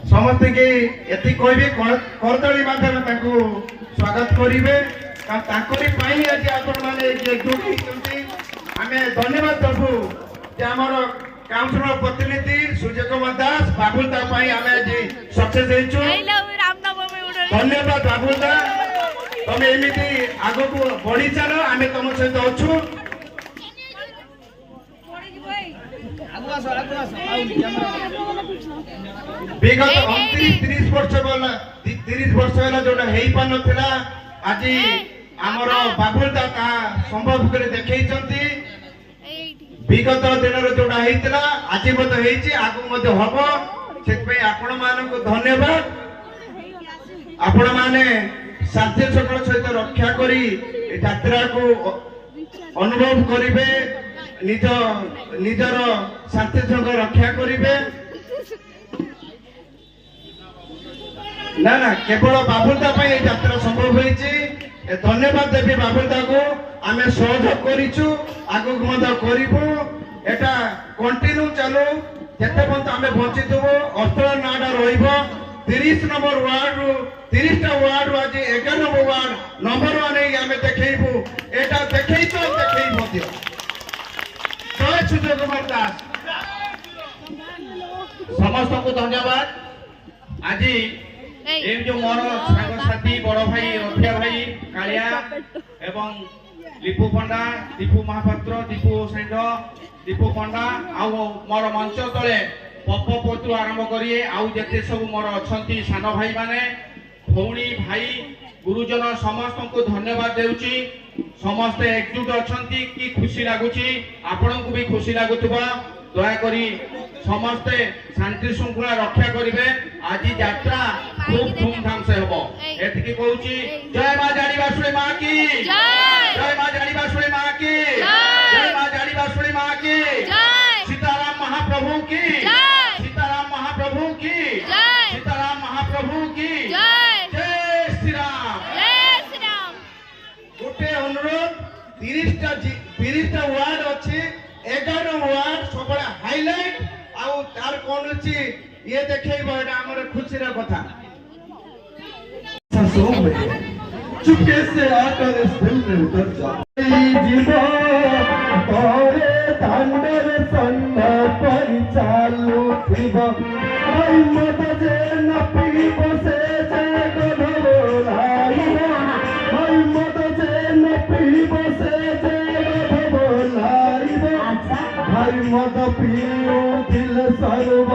समस्त के एति कहबे करदली माध्यम स्वागत करेंगे आज आपण मैंने एकजुट आम धन्यवाद देवु आमर काउंसिलर प्रतिनिधि सूर्य कुमार दास बाबुल आम आज सक्सेस धन्यवाद बाबुल दा तुम एमती आग को बढ़ी चल आम तुम सहित अच्छु विगत 29-30 वर्ष वाला 30 वर्ष वाला जोटा हेई पान नथिला आज आमर बाबुल दा का संभव करे देखैचंती विगत दिन रो जोटा हेइतला आज मते हेइची आगु मते हबो सेत पे आपण मानन को धन्यवाद आपण माने साध्य सकल सहित रक्षा करी यात्रा को अनुभव करिवे निज निजर शांति संग रक्षा करिवे ना ना केवल बाबुलता यात्रा संभव होईची धन्यवाद देवी बाबुलता को आमे सहयोग करिछु आगु मद करिवो एटा कंटिन्यू चालू जेते पंत आमे बंचित हो अस्त्र नाडा रहिबो 30 नंबर वार्ड 30 टा वार्ड आज 11 नंबर वार्ड नंबर 1 नै आमे देखैबो एटा देखैतो देखैबो दियो जय सूर्य कुमार दास समस्त को धन्यवाद आज ए जो मोर साग साथी बड़ भाई रफिया भाई कालिया एवं लिपु पंडा दीपू महापात्र दीपू सेठ दीपू पंडा आउ मोर मंच तले पप पोतु आरंभ करिए आउ जते सब मोर अछंती सान भाई माने भौणी भाई गुरुजन समस्त को धन्यवाद देउची समस्त एकजुट अछंती की खुशी लागुची आपन को भी खुशी लागुतबा दया करी समस्ते शांति श्रृंखला रक्षा करिवे आज यात्रा खूब धूमधाम से होबो एतिकी कहूची जय मां जानी बासुरी मां की जय मां जानी बासुरी मां की जय मां जानी बासुरी मां की सीताराम महाप्रभु की सीताराम महाप्रभु की सीताराम महाप्रभु की जय श्री राम गोटे अनुरोध 30 टा वार्ड अछि 11 वार्ड सब हाइलाइट आउ तार कोन अछि ये देखैबो एटा हमर खुशी रा कथा चुपके से आकर इस दिल में उतर जा जीवो तोरे धांडर संग पर चालू थीबो आई मत जे न पीबो से जे गधो लाइबो आई मत जे न पीबो से जे गधो लाइबो भाई मत पियो दिल सर्व